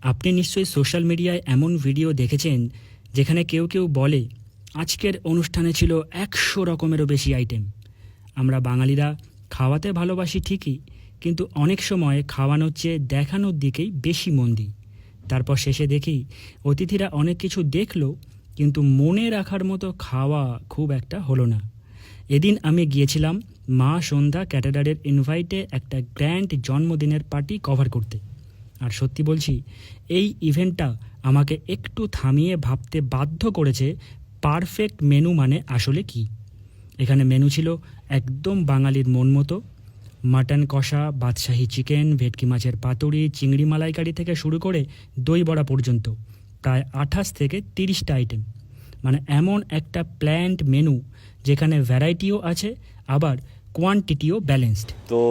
আপনি নিশ্চয়ই সোশ্যাল মিডিয়ায় এমন ভিডিও দেখেছেন যেখানে কেউ কেউ বলে আজকের অনুষ্ঠানে ছিল 100 রকমেরও বেশি আইটেম। আমরা বাঙালিরা খাওয়াতে ভালোবাসি ঠিকই, কিন্তু অনেক সময় খাওয়ানোর চেয়ে দেখানোর দিকেই বেশি মন দিই। তারপর শেষে দেখি অতিথিরা অনেক কিছু দেখলো, কিন্তু মনে রাখার মতো খাওয়া খুব একটা হলো না। এদিন আমি গিয়েছিলাম মা সন্ধ্যা ক্যাটারারের ইনভাইটে একটা গ্র্যান্ড জন্মদিনের পার্টি কভার করতে। আর সত্যি বলছি, এই ইভেন্টটা আমাকে একটু থামিয়ে ভাবতে বাধ্য করেছে পারফেক্ট মেনু মানে আসলে কি। এখানে মেনু ছিল একদম বাঙালির মন মতো। মাটন কষা, বাদশাহী চিকেন, ভেটকি মাছের পাতুরি, চিংড়ি মালাইকারি থেকে শুরু করে দই বড়া পর্যন্ত প্রায় 28 থেকে 30টা আইটেম। মানে এমন একটা প্ল্যান্ড মেনু যেখানে ভ্যারাইটিও আছে, আবার কোয়ান্টিটিও ব্যালেন্সড। তো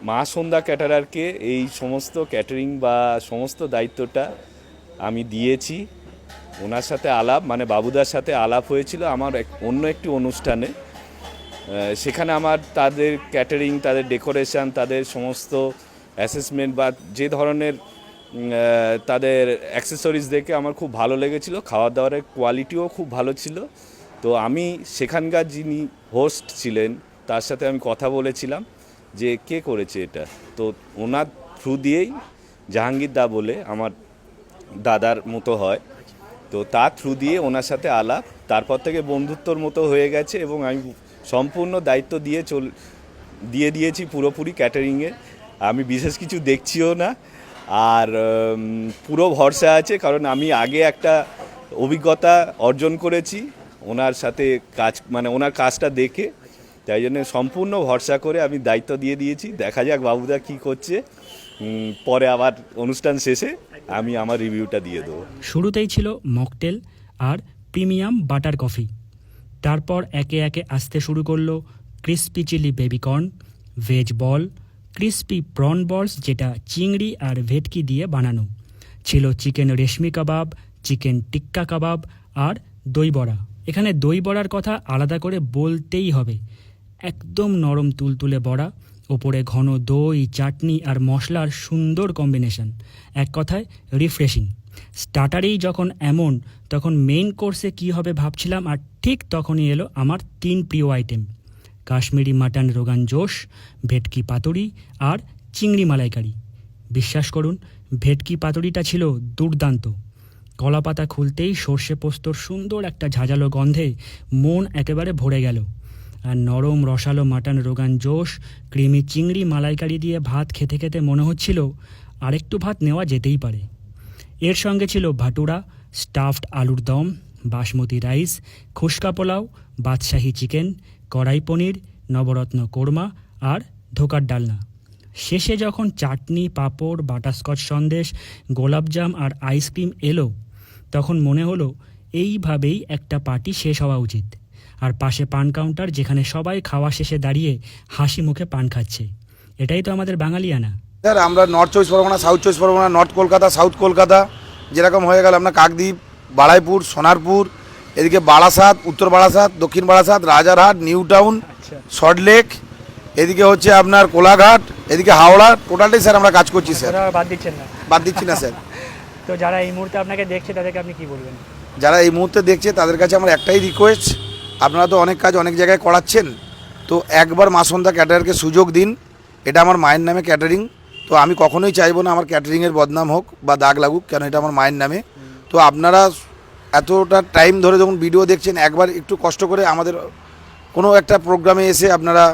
মা সন্ধ্যা ক্যাটারারকে এই সমস্ত ক্যাটারিং বা সমস্ত দায়িত্বটা আমি দিয়েছি। ওনার সাথে আলাপ, মানে বাবুদার সাথে আলাপ হয়েছিল আমার অন্য একটি অনুষ্ঠানে। সেখানে আমার তাদের ক্যাটারিং, তাদের ডেকোরেশন, তাদের সমস্ত অ্যাসেসমেন্ট বা যে ধরনের তাদের অ্যাক্সেসরিজ দেখে আমার খুব ভালো লেগেছিল। খাওয়া দাওয়ার কোয়ালিটিও খুব ভালো ছিল। তো আমি সেখানকার যিনি হোস্ট ছিলেন তার সাথে আমি কথা বলেছিলাম যে কে করেছে এটা। তো ওনার থ্রু দিয়েই জাহাঙ্গীর দা বলে আমার দাদার মতো হয়, তো তার থ্রু দিয়ে ওনার সাথে আলাপ, তারপর থেকে বন্ধুত্বর মতো হয়ে গেছে এবং আমি সম্পূর্ণ দায়িত্ব দিয়ে দিয়েছি পুরোপুরি ক্যাটারিংয়ে। আমি বিশেষ কিছু দেখছিও না, আর পুরো ভরসা আছে, কারণ আমি আগে একটা অভিজ্ঞতা অর্জন করেছি ওনার সাথে কাজ, মানে ওনার কাজটা দেখে। তাই জন্য সম্পূর্ণ ভরসা করে আমি দায়িত্ব দিয়ে দিয়েছি। দেখা যাক বাবুদা কী করছে, পরে আবার অনুষ্ঠান শেষে আমি আমার রিভিউটা দিয়ে দেবো। শুরুতেই ছিল মকটেল আর প্রিমিয়াম বাটার কফি। তারপর একে একে আসতে শুরু করলো ক্রিস্পি চিলি বেবিকর্ন, ভেজ বল, ক্রিস্পি প্রন বলস যেটা চিংড়ি আর ভেটকি দিয়ে বানানো, ছিল চিকেন রেশমি কাবাব, চিকেন টিক্কা কাবাব আর দই বড়া। এখানে দই বড়ার কথা আলাদা করে বলতেই হবে। একদম নরম তুলতুলে বড়া, ওপরে ঘন দই, চাটনি আর মশলার সুন্দর কম্বিনেশন। এক কথায় রিফ্রেশিং। স্টার্টারেই যখন এমন, তখন মেইন কোর্সে কি হবে ভাবছিলাম, আর ঠিক তখনই এলো আমার 3 প্রিয় আইটেম: কাশ্মীরি মাটন রোগান জোশ, ভেটকি পাতুরি আর চিংড়ি মালাইকারি। বিশ্বাস করুন, ভেটকি পাতুরিটা ছিল দুর্দান্ত। কলাপাতা খুলতেই সর্ষে পোস্তর সুন্দর একটা ঝাঁঝালো গন্ধে মন একেবারে ভরে গেল। আর নরম রসালো মাটন রোগান জোশ, ক্রিমি চিংড়ি মালাইকারি দিয়ে ভাত খেতে খেতে মনে হচ্ছিল আরেকটু ভাত নেওয়া যেতেই পারে। এর সঙ্গে ছিল ভাটুরা, স্টাফড আলুর দম, বাসমতি রাইস, খুশকা পোলাও, বাদশাহী চিকেন, কড়াই পনির, নবরত্ন কোরমা আর ধোকার ডালনা। শেষে যখন চাটনি, পাঁপড়, বাটারস্কচ সন্দেশ, গোলাপজাম আর আইসক্রিম এলো, তখন মনে হলো এইভাবেই একটা পার্টি শেষ হওয়া উচিত। আর পাশে পান কাউন্টার, যেখানে সবাই খাওয়া শেষে দাঁড়িয়ে হাসি মুখে পান খাচ্ছে। এটাই তো আমাদের বাঙালিয়ানা। স্যার, আমরা নর্থ চব্বিশ পরগনা, সাউথ চব্বিশ পরগনা, নর্থ কলকাতা, সাউথ কলকাতা, যেরকম হয়ে গেল আপনার কাকদ্বীপ, বাড়াইপুর, সোনারপুর, এদিকে বারাসাত, উত্তর বারাসাত, দক্ষিণ বারাসাত, রাজারহাট, নিউ টাউন, সল্টলেক, এদিকে হচ্ছে আপনার কোলাঘাট, এদিকে হাওড়া, টোটালটাই স্যার আমরা কাজ করছি স্যার। বাদ দিচ্ছেন না? বাদ দিচ্ছি না স্যার। তো যারা এই মুহূর্তে আপনাকে দেখছে তাদেরকে আপনি কি বলবেন? যারা এই মুহূর্তে দেখছে তাদের কাছে আমার একটাই রিকোয়েস্ট, আপনারা তো অনেক কাজ অনেক জায়গায় করাচ্ছেন, তো একবার মা সন্ধ্যা ক্যাটারারকে সুযোগ দিন। এটা আমার মায়ের নামে ক্যাটারিং, তো আমি কখনোই চাইবো না আমার ক্যাটারিংয়ের বদনাম হোক বা দাগ লাগুক, কেন এটা আমার মায়ের নামে। তো আপনারা এতটা টাইম ধরে যখন ভিডিও দেখছেন, একবার একটু কষ্ট করে আমাদের কোনো একটা প্রোগ্রামে এসে আপনারা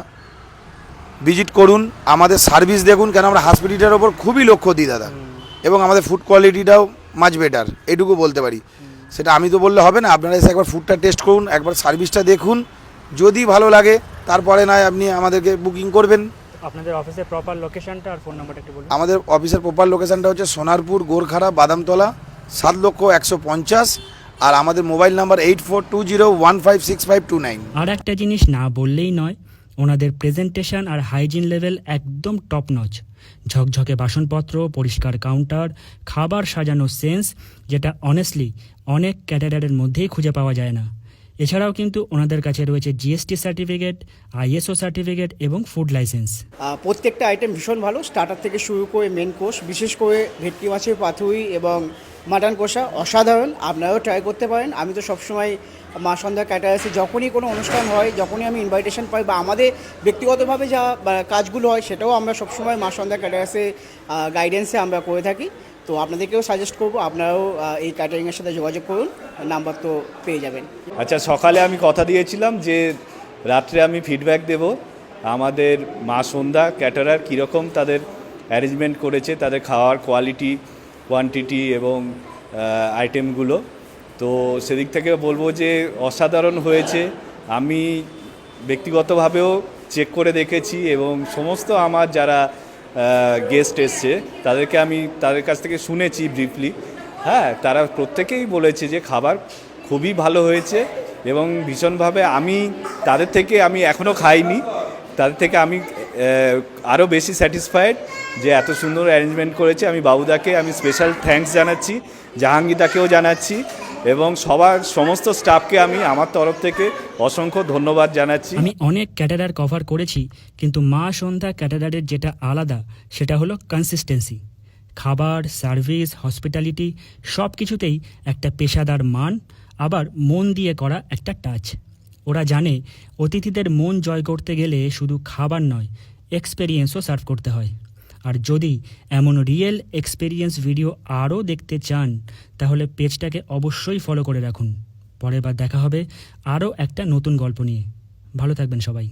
ভিজিট করুন, আমাদের সার্ভিস দেখুন, কেন আমরা হসপিটালিটির ওপর খুবই লক্ষ্য দিই দাদা, এবং আমাদের ফুড কোয়ালিটিটাও মাচ বেটার, এইটুকু বলতে পারি। সেটা আমি তো বললে হবে না, আপনারা এসে একবার ফুডটা টেস্ট করুন, একবার সার্ভিসটা দেখুন, যদি ভালো লাগে তারপরে নয় আপনি আমাদেরকে বুকিং করবেন। আপনাদের অফিসের প্রপার লোকেশনটা আর ফোন নাম্বারটা একটু বলুন। আমাদের অফিসের প্রপার লোকেশনটা হচ্ছে সোনারপুর, গোরখাড়া, বাদামতলা, 7,150,। আর আমাদের মোবাইল নাম্বার 8420156529। আর একটা জিনিস না বললেই নয়, ওনাদের প্রেজেন্টেশন আর হাইজিন লেভেল একদম টপ নচ। ঝকঝকে বাসনপত্র, পরিষ্কার কাউন্টার, খাবার সাজানোর সেন্স, যেটা অনেস্টলি অনেক ক্যাটারারের মধ্যেই খুঁজে পাওয়া যায় না। এছাড়াও কিন্তু ওনাদের কাছে রয়েছে জিএসটি সার্টিফিকেট, আইএসও সার্টিফিকেট এবং ফুড লাইসেন্স। প্রত্যেকটা আইটেম ভীষণ ভালো, স্টার্টার থেকে শুরু করে মেন কোর্স, বিশেষ করে ভেটকি মাছের পাতুরি এবং মাটন কষা অসাধারণ। আপনারাও ট্রাই করতে পারেন। আমি তো সবসময় মা সন্ধ্যা ক্যাটারার্সে যখনই কোনো অনুষ্ঠান হয়, যখনই আমি ইনভাইটেশন পাই বা আমাদের ব্যক্তিগতভাবে যা কাজগুলো হয় সেটাও আমরা সবসময় মা সন্ধ্যা ক্যাটারার্সে গাইডেন্সে আমরা করে থাকি। তো আপনাদেরকেও সাজেস্ট করবো আপনারাও এই ক্যাটারিংয়ের সাথে যোগাযোগ করুন, নাম্বার তো পেয়ে যাবেন। আচ্ছা, সকালে আমি কথা দিয়েছিলাম যে রাত্রে আমি ফিডব্যাক দেব আমাদের মা সন্ধ্যা ক্যাটারার কীরকম তাদের অ্যারেঞ্জমেন্ট করেছে, তাদের খাওয়ার কোয়ালিটি, কোয়ান্টিটি এবং আইটেমগুলো। তো সেদিক থেকে বলবো যে অসাধারণ হয়েছে। আমি ব্যক্তিগতভাবেও চেক করে দেখেছি এবং সমস্ত আমার যারা গেস্ট এসছে তাদের কাছ থেকে শুনেছি ব্রিফলি। হ্যাঁ, তারা প্রত্যেকেই বলেছে যে খাবার খুবই ভালো হয়েছে এবং ভীষণভাবে তাদের থেকে আমি এখনও খাইনি, তাদের থেকে আমি আরও বেশি স্যাটিসফাইড যে এত সুন্দর অ্যারেঞ্জমেন্ট করেছে। আমি বাবুদাকে আমি স্পেশাল থ্যাঙ্কস জানাচ্ছি, জাহাঙ্গীরদাকেও জানাচ্ছি এবং সমস্ত স্টাফকে আমি আমার তরফ থেকে অসংখ্য ধন্যবাদ জানাচ্ছি। আমি অনেক ক্যাটারার কভার করেছি, কিন্তু মা সন্ধ্যা ক্যাটারারের যেটা আলাদা সেটা হলো কনসিস্টেন্সি। খাবার, সার্ভিস, হসপিটালিটি সব কিছুতেই একটা পেশাদার মান, আবার মন দিয়ে করা একটা টাচ। ওরা জানে অতিথিদের মন জয় করতে গেলে শুধু খাবার নয়, এক্সপেরিয়েন্সও সার্ভ করতে হয়। আর যদি এমন রিয়েল এক্সপেরিয়েন্স ভিডিও আরও দেখতে চান তাহলে পেজটাকে অবশ্যই ফলো করে রাখুন। পরের বার দেখা হবে আরও একটা নতুন গল্প নিয়ে। ভালো থাকবেন সবাই।